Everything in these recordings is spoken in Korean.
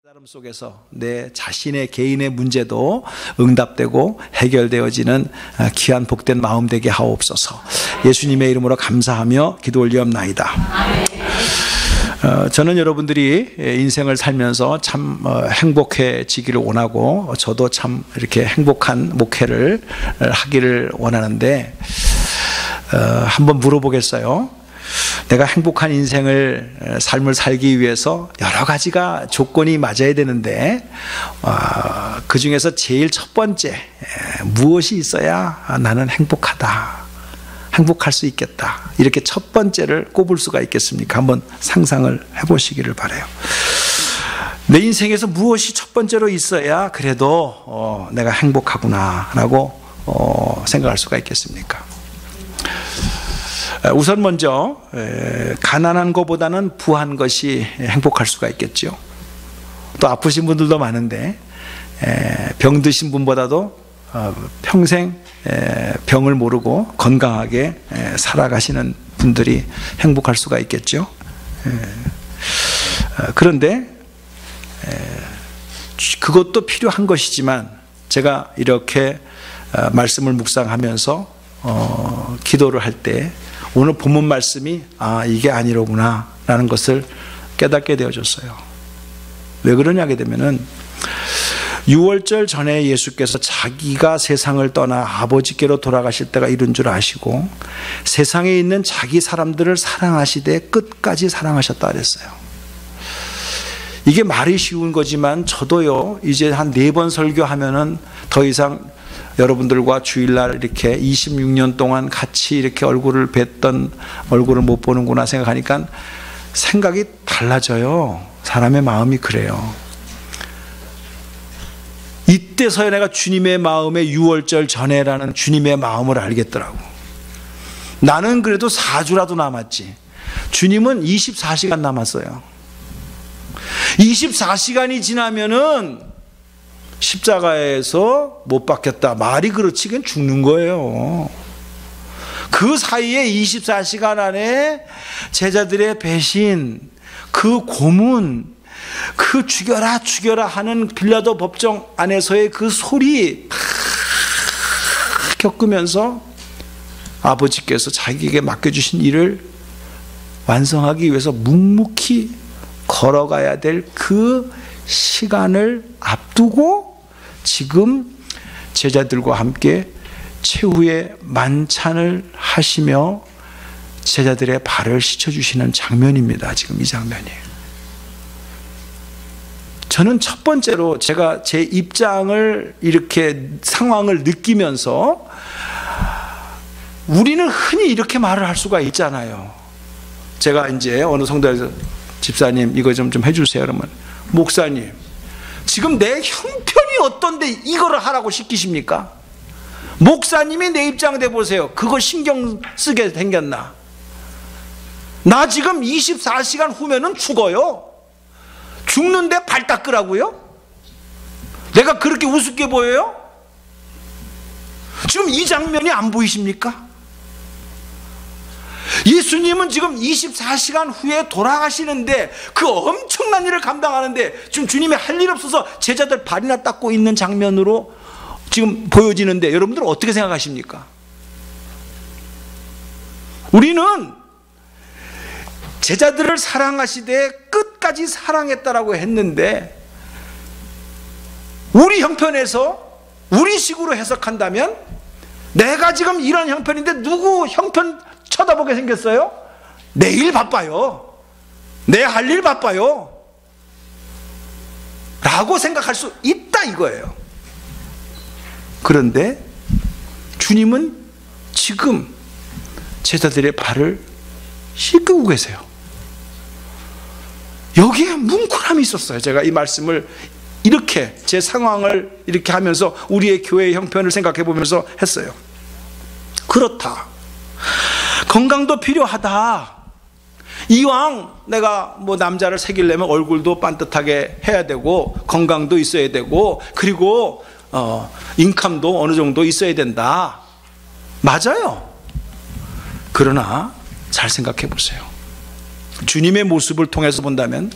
삶 속에서 내 자신의 개인의 문제도 응답되고 해결되어지는 귀한 복된 마음 되게 하옵소서. 예수님의 이름으로 감사하며 기도 올리옵나이다. 저는 여러분들이 인생을 살면서 참 행복해지기를 원하고, 저도 참 이렇게 행복한 목회를 하기를 원하는데, 한번 물어보겠어요? 내가 행복한 삶을 살기 위해서 여러 가지가 조건이 맞아야 되는데, 그 중에서 제일 첫 번째, 무엇이 있어야 나는 행복할 수 있겠다, 이렇게 첫 번째를 꼽을 수가 있겠습니까? 한번 상상을 해보시기를 바라요. 내 인생에서 무엇이 첫 번째로 있어야 그래도 내가 행복하구나 라고 생각할 수가 있겠습니까? 우선 먼저 가난한 것보다는 부한 것이 행복할 수가 있겠죠. 또 아프신 분들도 많은데 병드신 분보다도 평생 병을 모르고 건강하게 살아가시는 분들이 행복할 수가 있겠죠. 그런데 그것도 필요한 것이지만, 제가 이렇게 말씀을 묵상하면서 기도를 할 때 오늘 본문 말씀이 이게 아니로구나 라는 것을 깨닫게 되어졌어요. 왜 그러냐 하게 되면은, 유월절 전에 예수께서 자기가 세상을 떠나 아버지께로 돌아가실 때가 이른 줄 아시고 세상에 있는 자기 사람들을 사랑하시되 끝까지 사랑하셨다 그랬어요. 이게 말이 쉬운 거지만 저도요, 이제 한 4번 설교하면은 더 이상 여러분들과 주일날 이렇게 26년 동안 같이 이렇게 얼굴을 뵀던 얼굴을 못 보는구나 생각하니까 생각이 달라져요. 사람의 마음이 그래요. 이때서야 내가 주님의 마음에, 유월절 전에라는 주님의 마음을 알겠더라고. 나는 그래도 4주라도 남았지, 주님은 24시간 남았어요. 24시간이 지나면은 십자가에서 못 박혔다, 말이 그렇지, 그냥 죽는 거예요. 그 사이에 24시간 안에 제자들의 배신, 그 고문, 그 죽여라 죽여라 하는 빌라도 법정 안에서의 그 소리 겪으면서 아버지께서 자기에게 맡겨주신 일을 완성하기 위해서 묵묵히 걸어가야 될 그 시간을 앞두고 지금 제자들과 함께 최후의 만찬을 하시며 제자들의 발을 씻어주시는 장면입니다. 지금 이 장면이. 저는 첫 번째로 제가 제 입장을 이렇게 상황을 느끼면서, 우리는 흔히 이렇게 말을 할 수가 있잖아요. 제가 이제 어느 성도에서 집사님 이거 좀 해주세요 그러면, 목사님 지금 내 형편이 어떤데 이거를 하라고 시키십니까? 목사님이 내 입장 대보세요. 그거 신경 쓰게 생겼나? 나 지금 24시간 후면은 죽어요. 죽는데 발 닦으라고요? 내가 그렇게 우습게 보여요? 지금 이 장면이 안 보이십니까? 예수님은 지금 24시간 후에 돌아가시는데, 그 엄청난 일을 감당하는데 지금 주님이 할 일 없어서 제자들 발이나 닦고 있는 장면으로 지금 보여지는데, 여러분들은 어떻게 생각하십니까? 우리는 제자들을 사랑하시되 끝까지 사랑했다라고 했는데, 우리 형편에서 우리 식으로 해석한다면, 내가 지금 이런 형편인데 누구 형편 쳐다보게 생겼어요? 내일 바빠요, 내 할 일 바빠요 라고 생각할 수 있다 이거예요. 그런데 주님은 지금 제자들의 발을 씻고 계세요. 여기에 뭉클함이 있었어요. 제가 이 말씀을 이렇게 제 상황을 이렇게 하면서 우리의 교회의 형편을 생각해 보면서 했어요. 그렇다, 건강도 필요하다. 이왕 내가 남자를 새기려면 얼굴도 반듯하게 해야 되고, 건강도 있어야 되고, 그리고 인컴도 어느 정도 있어야 된다. 맞아요. 그러나 잘 생각해 보세요. 주님의 모습을 통해서 본다면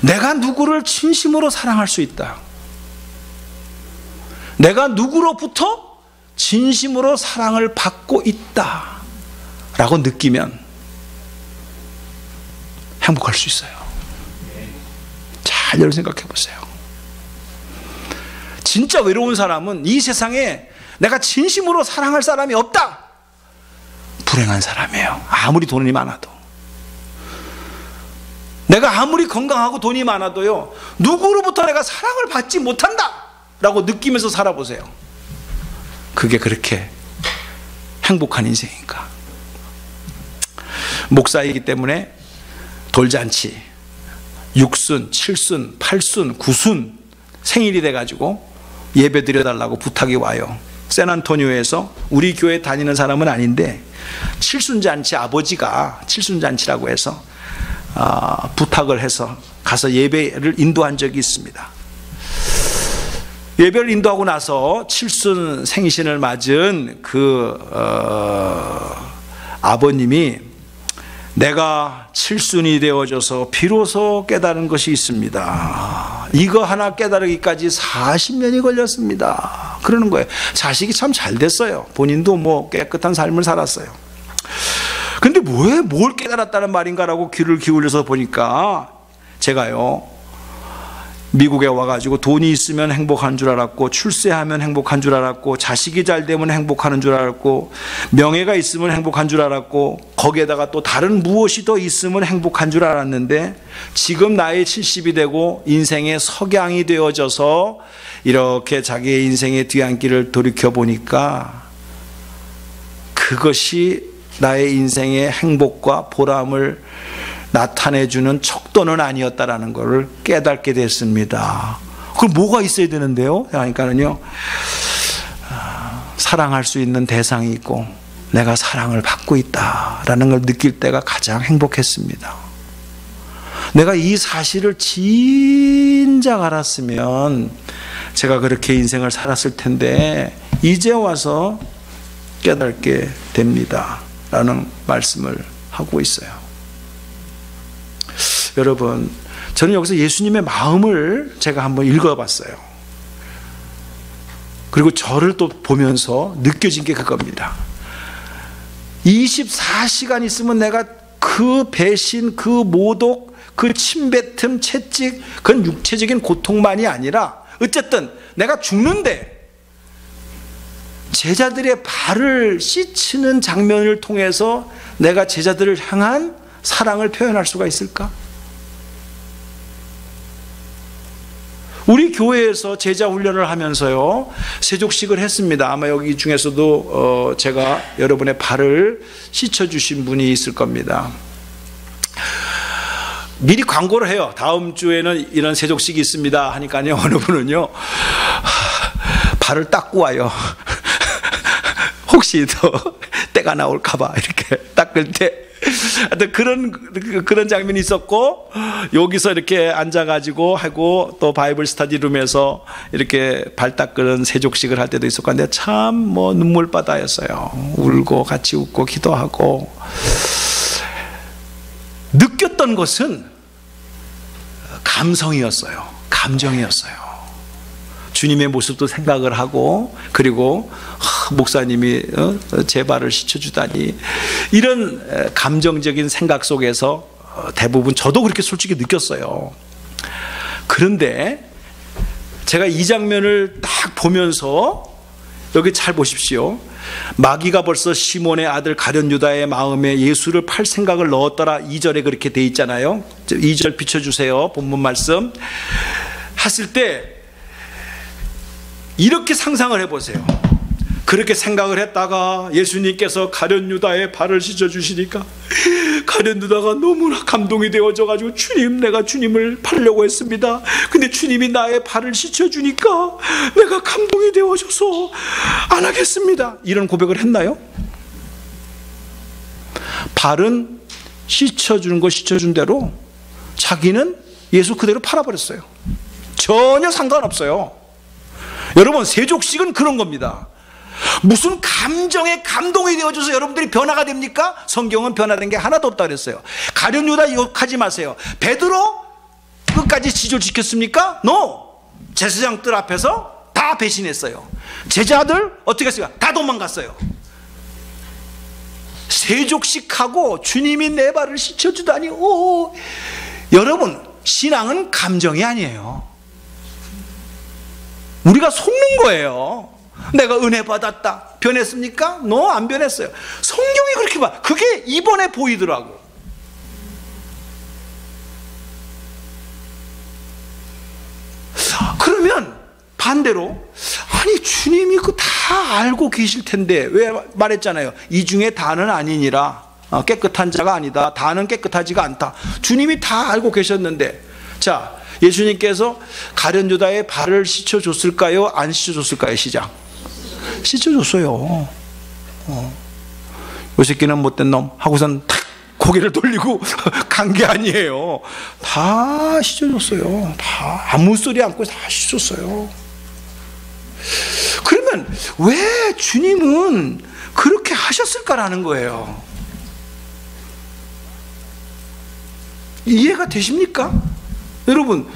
내가 누구를 진심으로 사랑할 수 있다. 내가 누구로부터 진심으로 사랑을 받고 있다 라고 느끼면 행복할 수 있어요. 잘 여러분 생각해 보세요. 진짜 외로운 사람은 이 세상에 내가 진심으로 사랑할 사람이 없다. 불행한 사람이에요. 아무리 돈이 많아도. 내가 아무리 건강하고 돈이 많아도요, 누구로부터 내가 사랑을 받지 못한다 라고 느끼면서 살아보세요. 그게 그렇게 행복한 인생인가. 목사이기 때문에 돌잔치 6순, 7순, 8순, 9순 생일이 돼가지고 예배 드려달라고 부탁이 와요. 샌안토니오에서 우리 교회 다니는 사람은 아닌데 7순잔치, 아버지가 7순잔치라고 해서 부탁을 해서 가서 예배를 인도한 적이 있습니다. 예배를 인도하고 나서 7순 생신을 맞은 그 아버님이 내가 7순이 되어져서 비로소 깨달은 것이 있습니다. 이거 하나 깨달으기까지 40년이 걸렸습니다. 그러는 거예요. 자식이 참 잘 됐어요. 본인도 뭐 깨끗한 삶을 살았어요. 근데 왜 뭘 깨달았다는 말인가라고 귀를 기울여서 보니까 제가요, 미국에 와가지고 돈이 있으면 행복한 줄 알았고, 출세하면 행복한 줄 알았고, 자식이 잘 되면 행복하는 줄 알았고, 명예가 있으면 행복한 줄 알았고, 거기에다가 또 다른 무엇이 더 있으면 행복한 줄 알았는데, 지금 나이 70이 되고 인생의 석양이 되어져서 이렇게 자기의 인생의 뒤안길을 돌이켜보니까 그것이 나의 인생의 행복과 보람을 나타내주는 척도는 아니었다라는 것을 깨닫게 됐습니다. 그럼 뭐가 있어야 되는데요? 그러니까는요, 사랑할 수 있는 대상이 있고 내가 사랑을 받고 있다라는 걸 느낄 때가 가장 행복했습니다. 내가 이 사실을 진작 알았으면 제가 그렇게 인생을 살았을 텐데 이제 와서 깨닫게 됩니다 라는 말씀을 하고 있어요. 여러분, 저는 여기서 예수님의 마음을 제가 한번 읽어봤어요. 그리고 저를 또 보면서 느껴진 게 그겁니다. 24시간 있으면 내가 그 배신, 그 모독, 그 침뱉음, 채찍, 그건 육체적인 고통만이 아니라 어쨌든 내가 죽는데 제자들의 발을 씻는 장면을 통해서 내가 제자들을 향한 사랑을 표현할 수가 있을까? 우리 교회에서 제자 훈련을 하면서요, 세족식을 했습니다. 아마 여기 중에서도 제가 여러분의 발을 씻어주신 분이 있을 겁니다. 미리 광고를 해요. 다음 주에는 이런 세족식이 있습니다 하니까요, 어느 분은요, 발을 닦고 와요. 혹시 더 때가 나올까봐 이렇게 닦을 때. 하여튼 그런 장면이 있었고, 여기서 이렇게 앉아가지고 하고, 또 바이블 스터디룸에서 이렇게 발 닦는 세족식을 할 때도 있었고, 근데 참 뭐 눈물바다였어요. 울고 같이 웃고 기도하고. 느꼈던 것은 감성이었어요. 감정이었어요. 주님의 모습도 생각을 하고, 그리고 목사님이 제 발을 씻어주다니, 이런 감정적인 생각 속에서 대부분 저도 그렇게 솔직히 느꼈어요. 그런데 제가 이 장면을 딱 보면서, 여기 잘 보십시오. 마귀가 벌써 시몬의 아들 가룟 유다의 마음에 예수를 팔 생각을 넣었더라. 2절에 그렇게 돼 있잖아요. 2절 비춰주세요. 본문 말씀 했을 때 이렇게 상상을 해보세요. 그렇게 생각을 했다가 예수님께서 가룟 유다의 발을 씻어주시니까 가룟 유다가 너무나 감동이 되어져가지고, 주님, 내가 주님을 팔려고 했습니다. 근데 주님이 나의 발을 씻어주니까 내가 감동이 되어져서 안 하겠습니다. 이런 고백을 했나요? 발은 씻어주는 거 씻어준 대로 자기는 예수 그대로 팔아버렸어요. 전혀 상관없어요. 여러분, 세족식은 그런 겁니다. 무슨 감정에 감동이 되어져서 여러분들이 변화가 됩니까? 성경은 변화된 게 하나도 없다 그랬어요. 가룟 유다 욕하지 마세요. 베드로 끝까지 지조를 지켰습니까? No! 제사장들 앞에서 다 배신했어요. 제자들 어떻게 했어요? 다 도망갔어요. 세족식하고 주님이 내 발을 씻어주다니. 여러분, 신앙은 감정이 아니에요. 우리가 속는 거예요. 내가 은혜 받았다. 변했습니까? No, 안 변했어요. 성경이 그렇게 봐. 그게 이번에 보이더라고. 그러면 반대로, 아니 주님이 그 다 알고 계실 텐데 왜 말했잖아요. 이 중에 다는 아니니라. 깨끗한 자가 아니다. 다는 깨끗하지가 않다. 주님이 다 알고 계셨는데, 자, 예수님께서 가룟 유다의 발을 씻어줬을까요? 안 씻어줬을까요? 시작. 씻어줬어요. 요 새끼는 못된 놈 하고선 탁 고개를 돌리고 간 게 아니에요. 다 씻어줬어요. 다 아무 소리 않고 다 씻었어요. 그러면 왜 주님은 그렇게 하셨을까라는 거예요. 이해가 되십니까? 여러분,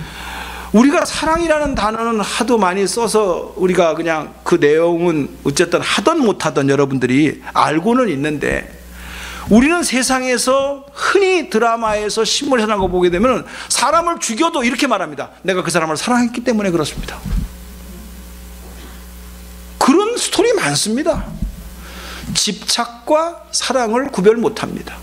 우리가 사랑이라는 단어는 하도 많이 써서 우리가 그냥 그 내용은 어쨌든 하던 못하던 여러분들이 알고는 있는데, 우리는 세상에서 흔히 드라마에서 신문에서 나온 거 보게 되면 사람을 죽여도 이렇게 말합니다. 내가 그 사람을 사랑했기 때문에 그렇습니다. 그런 스토리 많습니다. 집착과 사랑을 구별 못합니다.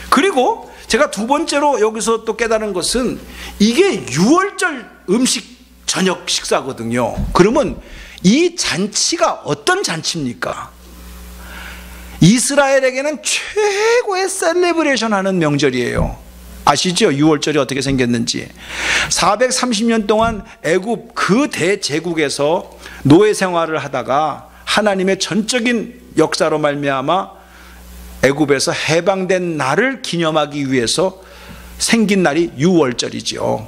그리고 제가 두 번째로 여기서 또 깨달은 것은, 이게 6월절 음식 저녁 식사거든요. 그러면 이 잔치가 어떤 잔치입니까? 이스라엘에게는 최고의 셀레브레이션 하는 명절이에요. 아시죠? 6월절이 어떻게 생겼는지. 430년 동안 애굽 그 대제국에서 노예 생활을 하다가 하나님의 전적인 역사로 말미암아 애굽에서 해방된 날을 기념하기 위해서 생긴 날이 6월절이죠.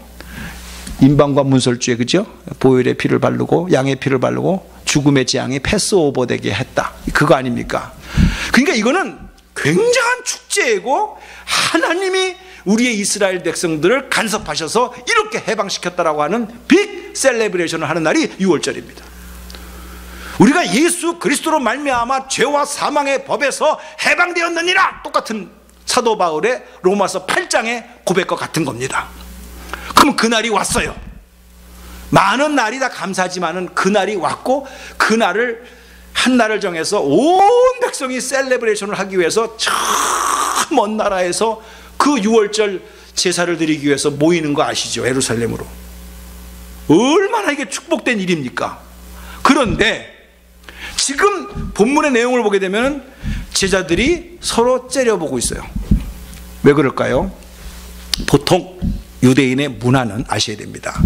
임방과 문설주에, 그죠? 보혈의 피를 바르고 양의 피를 바르고 죽음의 재앙이 패스오버 되게 했다. 그거 아닙니까? 그러니까 이거는 굉장한 축제이고, 하나님이 우리의 이스라엘 백성들을 간섭하셔서 이렇게 해방시켰다라고 하는 빅 셀레브레이션을 하는 날이 6월절입니다. 우리가 예수 그리스도로 말미암아 죄와 사망의 법에서 해방되었느니라, 똑같은 사도 바울의 로마서 8장의 고백과 같은 겁니다. 그럼 그날이 왔어요. 많은 날이 다 감사하지만은 그날이 왔고, 그날을 한 날을 정해서 온 백성이 셀레브레이션을 하기 위해서 저 먼 나라에서 그 6월절 제사를 드리기 위해서 모이는 거 아시죠? 예루살렘으로. 얼마나 이게 축복된 일입니까? 그런데 지금 본문의 내용을 보게 되면 제자들이 서로 째려보고 있어요. 왜 그럴까요? 보통 유대인의 문화는 아셔야 됩니다.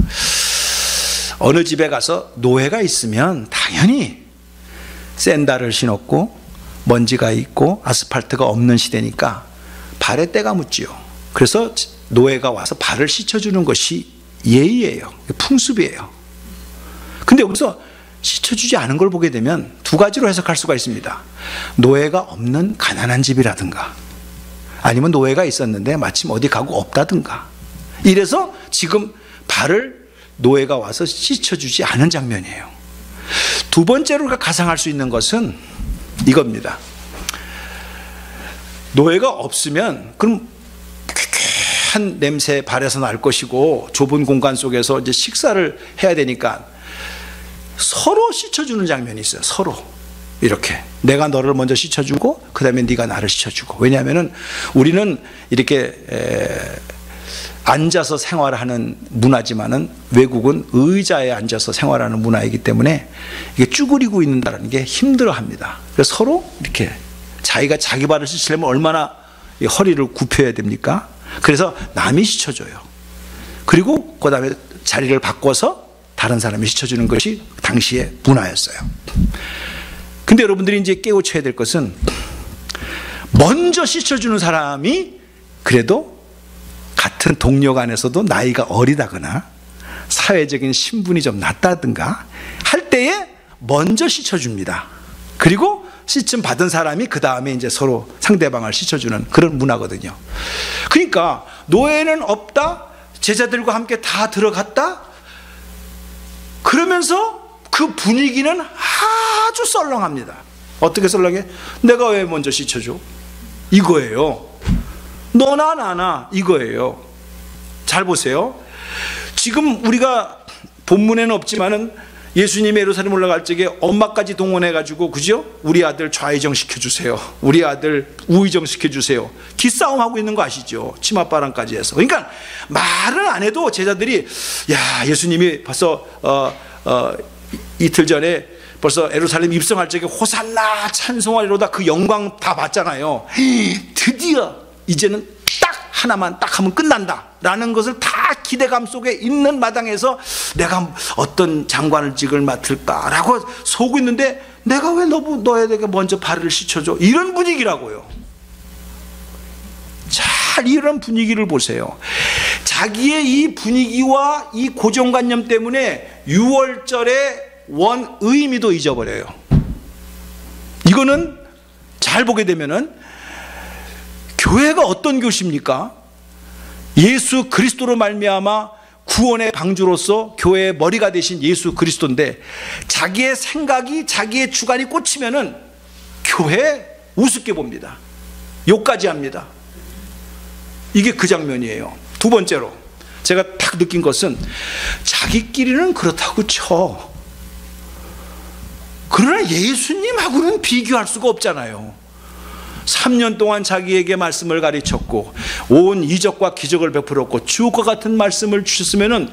어느 집에 가서 노예가 있으면 당연히 샌들을 신었고 먼지가 있고 아스팔트가 없는 시대니까 발에 때가 묻지요. 그래서 노예가 와서 발을 씻어주는 것이 예의예요. 풍습이에요. 근데 여기서 씻어주지 않은 걸 보게 되면 두 가지로 해석할 수가 있습니다. 노예가 없는 가난한 집이라든가, 아니면 노예가 있었는데 마침 어디 가고 없다든가, 이래서 지금 발을 노예가 와서 씻어주지 않은 장면이에요. 두 번째로 우리가 가상할 수 있는 것은 이겁니다. 노예가 없으면 그럼 쾌쾌한 냄새 발에서 날 것이고, 좁은 공간 속에서 이제 식사를 해야 되니까 서로 씻어주는 장면이 있어요. 서로 이렇게 내가 너를 먼저 씻어주고 그 다음에 네가 나를 씻어주고. 왜냐하면 우리는 이렇게 앉아서 생활하는 문화지만은 외국은 의자에 앉아서 생활하는 문화이기 때문에 이게 쭈그리고 있는다는 게 힘들어합니다. 그래서 서로 이렇게 자기가 자기 발을 씻으려면 얼마나 허리를 굽혀야 됩니까? 그래서 남이 씻어줘요. 그리고 그 다음에 자리를 바꿔서 다른 사람이 씻어주는 것이 당시의 문화였어요. 근데 여러분들이 이제 깨우쳐야 될 것은, 먼저 씻어주는 사람이 그래도 같은 동료 안에서도 나이가 어리다거나 사회적인 신분이 좀 낮다든가 할 때에 먼저 씻어줍니다. 그리고 씻음 받은 사람이 그 다음에 이제 서로 상대방을 씻어주는 그런 문화거든요. 그러니까 노예는 없다, 제자들과 함께 다 들어갔다? 그러면서 그 분위기는 아주 썰렁합니다. 어떻게 썰렁해? 내가 왜 먼저 씻어줘? 이거예요. 너나 나나 이거예요. 잘 보세요. 지금 우리가 본문에는 없지만은 예수님이 예루살렘 올라갈 적에 엄마까지 동원해가지고, 그죠? 우리 아들 좌의정 시켜주세요. 우리 아들 우의정 시켜주세요. 기싸움하고 있는 거 아시죠? 치맛바람까지 해서. 그러니까 말은 안 해도 제자들이, 야, 예수님이 벌써 이틀 전에 벌써 예루살렘 입성할 적에 호산나 찬송하리로다 그 영광 다 봤잖아요. 드디어 이제는 딱 하나만 딱 하면 끝난다 라는 것을 다 기대감 속에 있는 마당에서 내가 어떤 장관직을 맡을까 라고 속고 있는데, 내가 왜 너에게 먼저 발을 씻어줘? 이런 분위기라고요. 잘 이런 분위기를 보세요. 자기의 이 분위기와 이 고정관념 때문에 6월절의 원 의미도 잊어버려요. 이거는 잘 보게 되면은 교회가 어떤 교시입니까? 예수 그리스도로 말미암아 구원의 방주로서 교회의 머리가 되신 예수 그리스도인데, 자기의 생각이, 자기의 주관이 꽂히면은 교회 우습게 봅니다. 욕까지 합니다. 이게 그 장면이에요. 두 번째로 제가 딱 느낀 것은, 자기끼리는 그렇다고 쳐. 그러나 예수님하고는 비교할 수가 없잖아요. 3년 동안 자기에게 말씀을 가르쳤고 온 이적과 기적을 베풀었고 주옥과 같은 말씀을 주셨으면은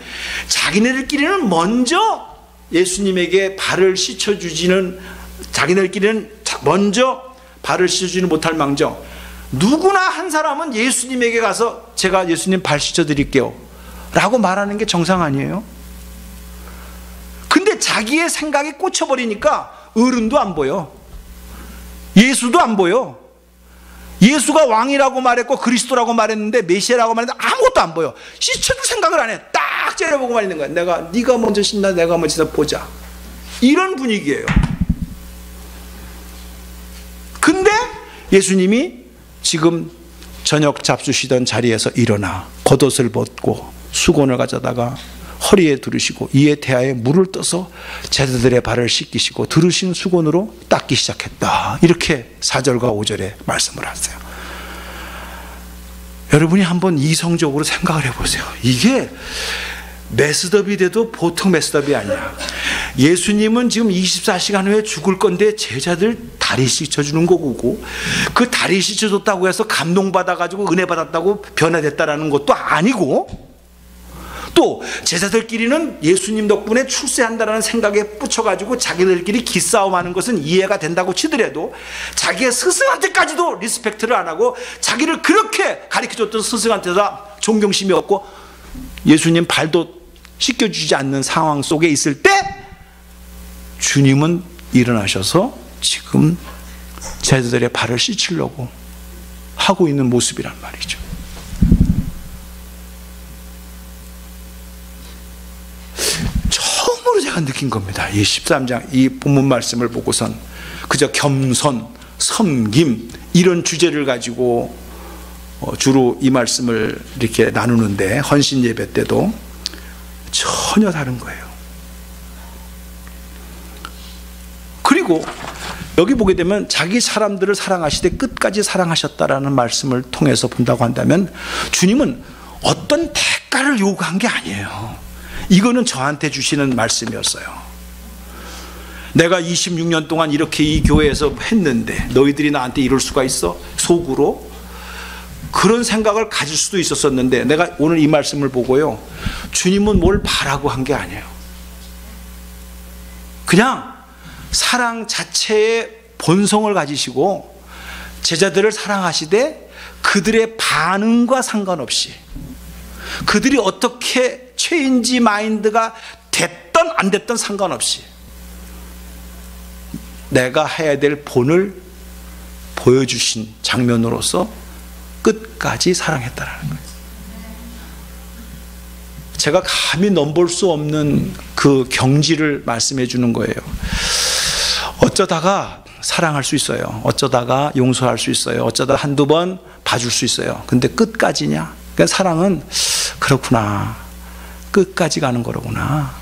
자기네들끼리는 먼저 예수님에게 발을 씻어주지는, 자기네들끼리는 먼저 발을 씻어주지는 못할 망정, 누구나 한 사람은 예수님에게 가서 제가 예수님 발 씻어드릴게요 라고 말하는 게 정상 아니에요? 근데 자기의 생각에 꽂혀버리니까 어른도 안 보여, 예수도 안 보여. 예수가 왕이라고 말했고 그리스도라고 말했는데, 메시아라고 말했는데 아무것도 안 보여. 씻어줄 생각을 안 해. 딱 째려보고 말리는 거야. 네가 먼저 씻나 내가 먼저 보자. 이런 분위기예요. 근데 예수님이 지금 저녁 잡수시던 자리에서 일어나 겉옷을 벗고 수건을 가져다가 허리에 두르시고 이에 대하여 물을 떠서 제자들의 발을 씻기시고 두르신 수건으로 닦기 시작했다. 이렇게 4절과 5절에 말씀을 하세요. 여러분이 한번 이성적으로 생각을 해보세요. 이게 메스업이 돼도 보통 메스업이 아니야. 예수님은 지금 24시간 후에 죽을 건데 제자들 다리 씻어주는 거고, 그 다리 씻어줬다고 해서 감동받아가지고 은혜 받았다고 변화됐다라는 것도 아니고, 또 제자들끼리는 예수님 덕분에 출세한다는 생각에 붙여가지고 자기들끼리 기싸움하는 것은 이해가 된다고 치더라도 자기의 스승한테까지도 리스펙트를 안 하고 자기를 그렇게 가르쳐줬던 스승한테다 존경심이 없고 예수님 발도 씻겨주지 않는 상황 속에 있을 때 주님은 일어나셔서 지금 제자들의 발을 씻으려고 하고 있는 모습이란 말이죠. 처음으로 제가 느낀 겁니다. 이 13장 이 본문 말씀을 보고선 그저 겸손, 섬김 이런 주제를 가지고 주로 이 말씀을 이렇게 나누는데, 헌신 예배 때도 전혀 다른 거예요. 그리고 여기 보게 되면 자기 사람들을 사랑하시되 끝까지 사랑하셨다라는 말씀을 통해서 본다고 한다면 주님은 어떤 대가를 요구한 게 아니에요. 이거는 저한테 주시는 말씀이었어요. 내가 26년 동안 이렇게 이 교회에서 했는데 너희들이 나한테 이럴 수가 있어? 속으로 그런 생각을 가질 수도 있었었는데, 내가 오늘 이 말씀을 보고요, 주님은 뭘 바라고 한 게 아니에요. 그냥 사랑 자체의 본성을 가지시고 제자들을 사랑하시되 그들의 반응과 상관없이, 그들이 어떻게 체인지 마인드가 됐던 안 됐던 상관없이 내가 해야 될 본을 보여주신 장면으로서 끝까지 사랑했다라는 거예요. 제가 감히 넘볼 수 없는 그 경지를 말씀해 주는 거예요. 어쩌다가 사랑할 수 있어요. 어쩌다가 용서할 수 있어요. 어쩌다 한두 번 봐줄 수 있어요. 근데 끝까지냐? 그러니까 사랑은 그렇구나. 끝까지 가는 거로구나.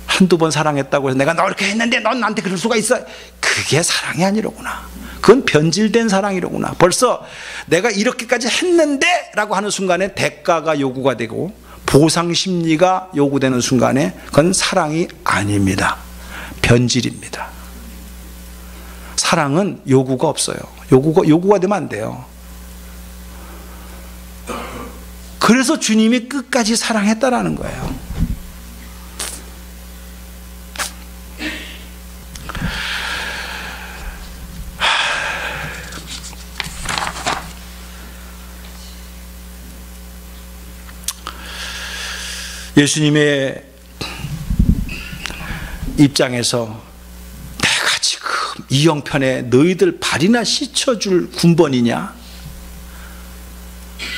한두 번 사랑했다고 해서 내가 너 이렇게 했는데 넌 나한테 그럴 수가 있어. 그게 사랑이 아니로구나. 그건 변질된 사랑이로구나. 벌써 내가 이렇게까지 했는데 라고 하는 순간에 대가가 요구가 되고 보상 심리가 요구되는 순간에 그건 사랑이 아닙니다. 변질입니다. 사랑은 요구가 없어요. 요구가 되면 안 돼요. 그래서 주님이 끝까지 사랑했다라는 거예요. 예수님의 입장에서 내가 지금 이 형편에 너희들 발이나 씻어줄 군번이냐?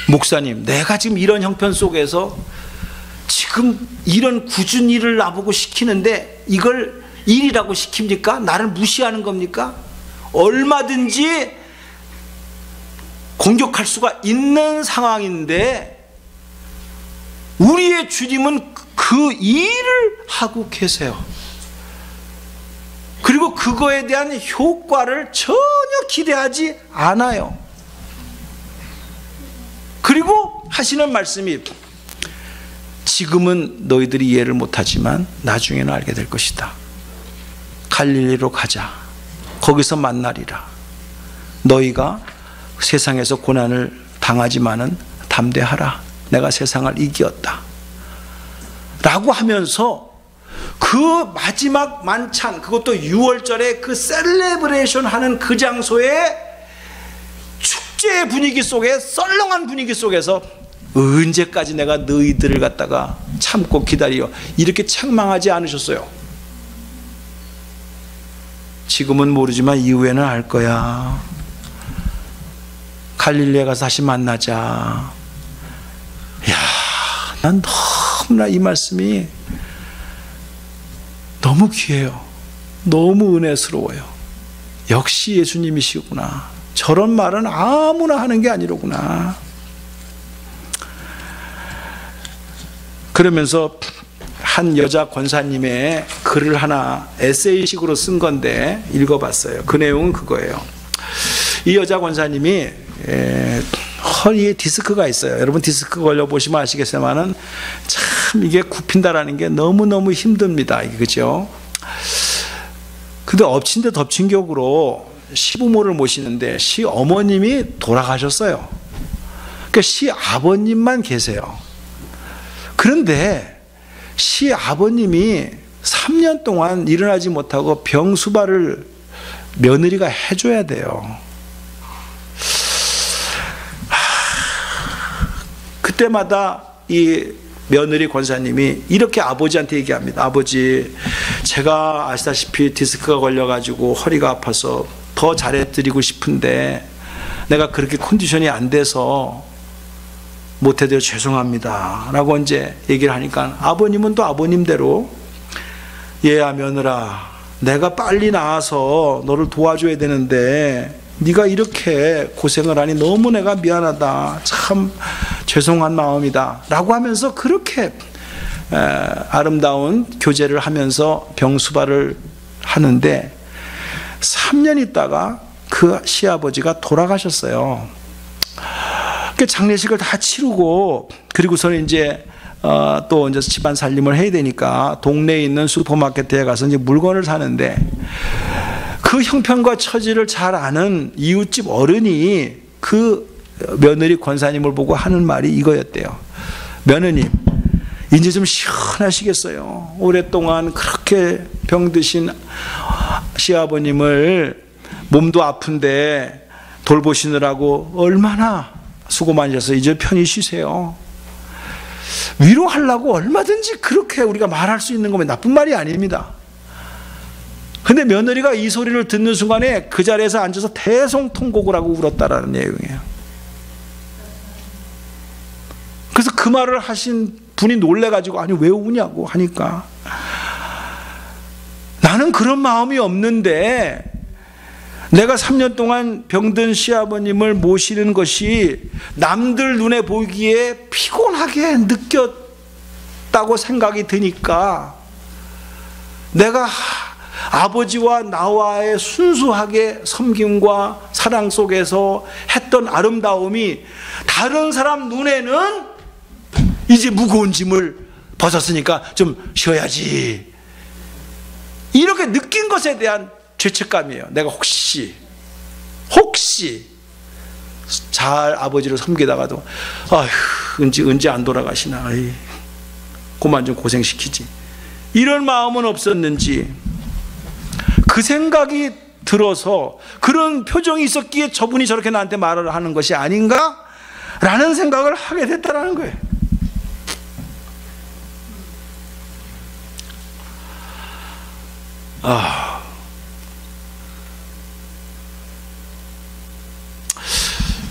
목사님, 내가 지금 이런 형편 속에서 지금 이런 굳은 일을 나보고 시키는데 이걸 일이라고 시킵니까? 나를 무시하는 겁니까? 얼마든지 공격할 수가 있는 상황인데 우리의 주님은 그 일을 하고 계세요. 그리고 그거에 대한 효과를 전혀 기대하지 않아요. 그리고 하시는 말씀이 지금은 너희들이 이해를 못하지만 나중에는 알게 될 것이다. 갈릴리로 가자. 거기서 만나리라. 너희가 세상에서 고난을 당하지만은 담대하라. 내가 세상을 이기었다 라고 하면서 그 마지막 만찬, 그것도 6월절에 그 셀레브레이션 하는 그 장소에 축제의 분위기 속에, 썰렁한 분위기 속에서 언제까지 내가 너희들을 갖다가 참고 기다려, 이렇게 책망하지 않으셨어요. 지금은 모르지만 이후에는 알 거야. 갈릴리에 가서 다시 만나자. 난 너무나 이 말씀이 너무 귀해요. 너무 은혜스러워요. 역시 예수님이시구나. 저런 말은 아무나 하는 게 아니로구나. 그러면서 한 여자 권사님의 글을 하나 에세이식으로 쓴 건데 읽어봤어요. 그 내용은 그거예요. 이 여자 권사님이 허리에 디스크가 있어요. 여러분 디스크 걸려보시면 아시겠지만은 참 이게 굽힌다라는 게 너무너무 힘듭니다. 이게 그죠? 근데 엎친 데 덮친 격으로 시부모를 모시는데 시어머님이 돌아가셨어요. 그러니까 시아버님만 계세요. 그런데 시아버님이 3년 동안 일어나지 못하고 병수발을 며느리가 해줘야 돼요. 그때마다 이 며느리 권사님이 이렇게 아버지한테 얘기합니다. 아버지, 제가 아시다시피 디스크가 걸려가지고 허리가 아파서 더 잘해드리고 싶은데 내가 그렇게 컨디션이 안 돼서 못해드려 죄송합니다 라고 이제 얘기를 하니까 아버님은 또 아버님대로 얘야 며느라, 내가 빨리 나와서 너를 도와줘야 되는데 네가 이렇게 고생을 하니 너무 내가 미안하다, 참 죄송한 마음이다 라고 하면서 그렇게 아름다운 교제를 하면서 병수발을 하는데 3년 있다가 그 시아버지가 돌아가셨어요. 그 장례식을 다 치르고 그리고서는 이제 또 이제 집안 살림을 해야 되니까 동네에 있는 슈퍼마켓에 가서 이제 물건을 사는데 그 형편과 처지를 잘 아는 이웃집 어른이 그 며느리 권사님을 보고 하는 말이 이거였대요. 며느님, 이제 좀 시원하시겠어요? 오랫동안 그렇게 병드신 시아버님을 몸도 아픈데 돌보시느라고 얼마나 수고 많으셔서 이제 편히 쉬세요. 위로하려고 얼마든지 그렇게 우리가 말할 수 있는 거면 나쁜 말이 아닙니다. 근데 며느리가 이 소리를 듣는 순간에 그 자리에서 앉아서 대성통곡을 하고 울었다라는 내용이에요. 그래서 그 말을 하신 분이 놀래가지고 아니 왜 우냐고 하니까 나는 그런 마음이 없는데 내가 3년 동안 병든 시아버님을 모시는 것이 남들 눈에 보기에 피곤하게 느꼈다고 생각이 드니까 내가 아버지와 나와의 순수하게 섬김과 사랑 속에서 했던 아름다움이 다른 사람 눈에는 이제 무거운 짐을 벗었으니까 좀 쉬어야지, 이렇게 느낀 것에 대한 죄책감이에요. 내가 혹시 잘 아버지를 섬기다가도 아휴 은지 안 돌아가시나, 아이, 그만 좀 고생시키지, 이런 마음은 없었는지 그 생각이 들어서 그런 표정이 있었기에 저분이 저렇게 나한테 말을 하는 것이 아닌가 라는 생각을 하게 됐다는 거예요.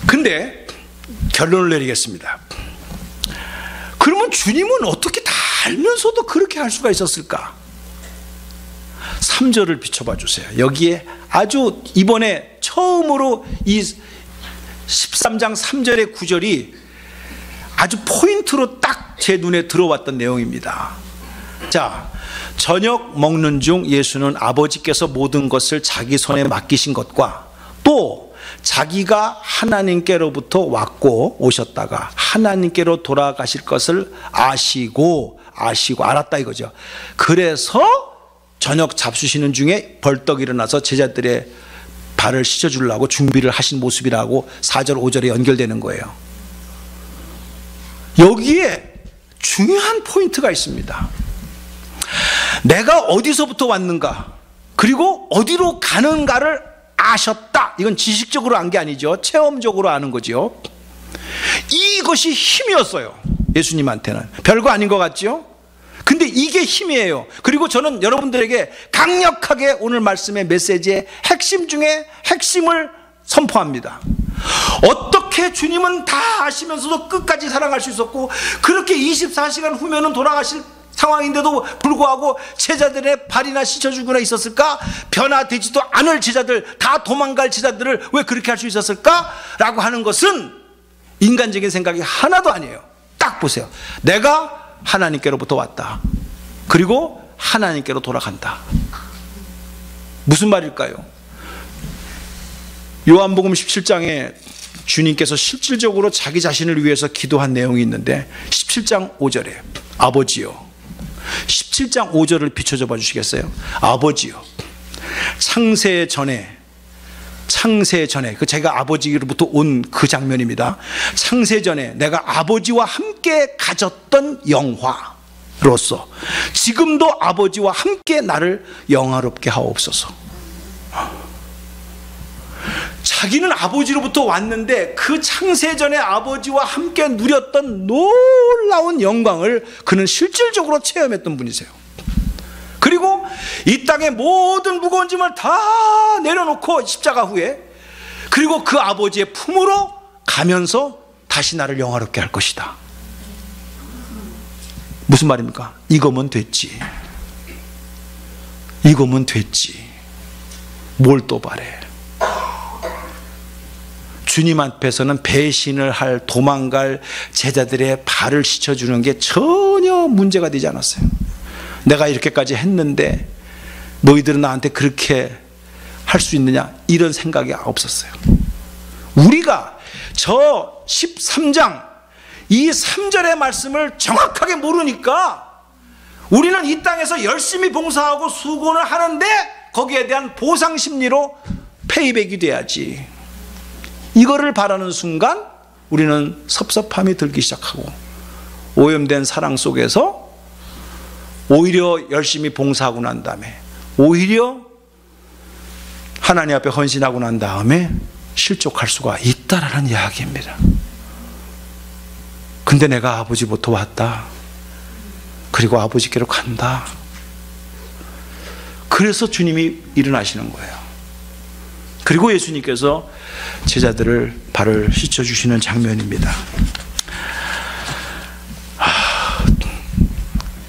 근데 결론을 내리겠습니다. 그러면 주님은 어떻게 다 알면서도 그렇게 할 수가 있었을까? 3절을 비춰봐 주세요. 여기에 아주 이번에 처음으로 이 13장 3절의 구절이 아주 포인트로 딱 제 눈에 들어왔던 내용입니다. 자, 저녁 먹는 중 예수는 아버지께서 모든 것을 자기 손에 맡기신 것과 또 자기가 하나님께로부터 오셨다가 하나님께로 돌아가실 것을 아시고 알았다 이거죠. 그래서 저녁 잡수시는 중에 벌떡 일어나서 제자들의 발을 씻어주려고 준비를 하신 모습이라고 4절 5절에 연결되는 거예요. 여기에 중요한 포인트가 있습니다. 내가 어디서부터 왔는가, 그리고 어디로 가는가를 아셨다. 이건 지식적으로 안 게 아니죠. 체험적으로 아는 거죠. 이것이 힘이었어요. 예수님한테는 별거 아닌 것 같죠? 근데 이게 힘이에요. 그리고 저는 여러분들에게 강력하게 오늘 말씀의 메시지의 핵심 중에 핵심을 선포합니다. 어떻게 주님은 다 아시면서도 끝까지 사랑할 수 있었고, 그렇게 24시간 후면은 돌아가실 상황인데도 불구하고 제자들의 발이나 씻어주거나 있었을까? 변화되지도 않을 제자들, 다 도망갈 제자들을 왜 그렇게 할 수 있었을까? 라고 하는 것은 인간적인 생각이 하나도 아니에요. 딱 보세요. 내가 하나님께로부터 왔다. 그리고 하나님께로 돌아간다. 무슨 말일까요? 요한복음 17장에 주님께서 실질적으로 자기 자신을 위해서 기도한 내용이 있는데 17장 5절에 아버지요, 17장 5절을 비춰줘 봐 주시겠어요? 아버지요, 창세 전에 그 제가 아버지로부터 온 그 장면입니다. 창세 전에 내가 아버지와 함께 가졌던 영화로서 지금도 아버지와 함께 나를 영화롭게 하옵소서. 자기는 아버지로부터 왔는데 그 창세 전에 아버지와 함께 누렸던 놀라운 영광을 그는 실질적으로 체험했던 분이세요. 그리고 이 땅의 모든 무거운 짐을 다 내려놓고 십자가 후에, 그리고 그 아버지의 품으로 가면서 다시 나를 영화롭게 할 것이다. 무슨 말입니까? 이거면 됐지. 이거면 됐지. 뭘 또 바래. 주님 앞에서는 배신을 할, 도망갈 제자들의 발을 씻어주는 게 전혀 문제가 되지 않았어요. 내가 이렇게까지 했는데 너희들은 나한테 그렇게 할 수 있느냐, 이런 생각이 없었어요. 우리가 저 13장 이 3절의 말씀을 정확하게 모르니까 우리는 이 땅에서 열심히 봉사하고 수고를 하는데 거기에 대한 보상 심리로 페이백이 돼야지, 이거를 바라는 순간 우리는 섭섭함이 들기 시작하고, 오염된 사랑 속에서 오히려 열심히 봉사하고 난 다음에, 오히려 하나님 앞에 헌신하고 난 다음에 실족할 수가 있다라는 이야기입니다. 근데 내가 아버지부터 왔다. 그리고 아버지께로 간다. 그래서 주님이 일어나시는 거예요. 그리고 예수님께서 제자들을 발을 씻어주시는 장면입니다.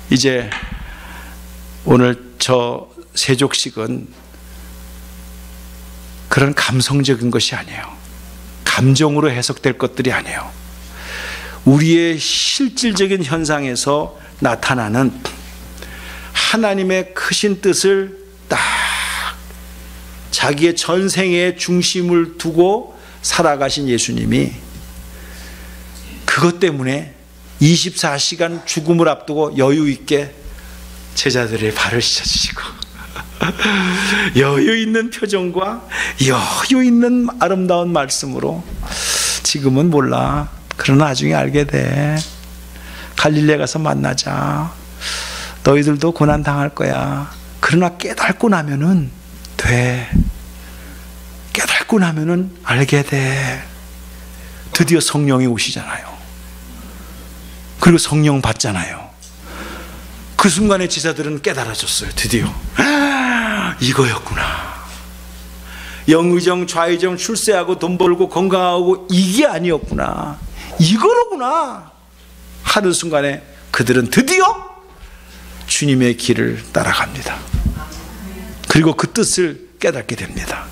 이제 오늘 저 세족식은 그런 감성적인 것이 아니에요. 감정으로 해석될 것들이 아니에요. 우리의 실질적인 현상에서 나타나는 하나님의 크신 뜻을 딱 자기의 전생의 중심을 두고 살아가신 예수님이 그것 때문에 24시간 죽음을 앞두고 여유 있게 제자들의 발을 씻어주시고 여유 있는 표정과 여유 있는 아름다운 말씀으로 지금은 몰라. 그러나 나중에 알게 돼. 갈릴레 가서 만나자. 너희들도 고난 당할 거야. 그러나 깨닫고 나면은 돼. 깨닫고 나면은 알게 돼. 드디어 성령이 오시잖아요. 그리고 성령 받잖아요. 그 순간에 제자들은 깨달아졌어요. 드디어 이거였구나. 영의정 좌의정 출세하고 돈 벌고 건강하고 이게 아니었구나. 이거로구나 하는 순간에 그들은 드디어 주님의 길을 따라갑니다. 그리고 그 뜻을 깨닫게 됩니다.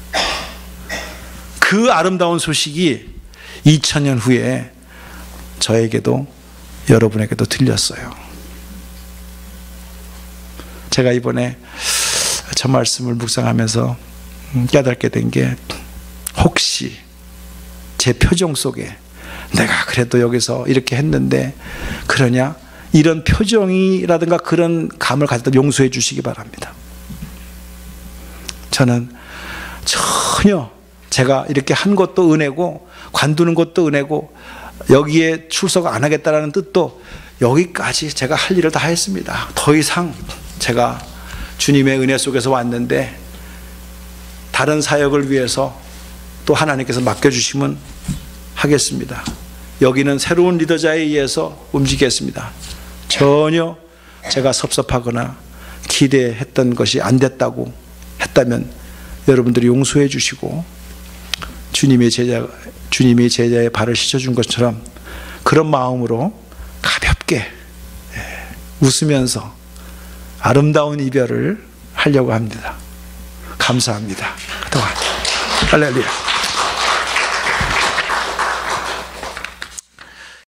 그 아름다운 소식이 2000년 후에 저에게도 여러분에게도 들렸어요. 제가 이번에 저 말씀을 묵상하면서 깨닫게 된 게, 혹시 제 표정 속에 내가 그래도 여기서 이렇게 했는데 그러냐, 이런 표정이라든가 그런 감을 가졌다 용서해 주시기 바랍니다. 저는 전혀 제가 이렇게 한 것도 은혜고 관두는 것도 은혜고 여기에 출석 안 하겠다라는 뜻도, 여기까지 제가 할 일을 다 했습니다. 더 이상 제가 주님의 은혜 속에서 왔는데 다른 사역을 위해서 또 하나님께서 맡겨주시면 하겠습니다. 여기는 새로운 리더자에 의해서 움직이겠습니다. 전혀 제가 섭섭하거나 기대했던 것이 안 됐다고 했다면 여러분들이 용서해 주시고, 주님의 제자의 발을 씻어준 것처럼 그런 마음으로 가볍게 웃으면서 아름다운 이별을 하려고 합니다. 감사합니다. 그동안 할렐루야.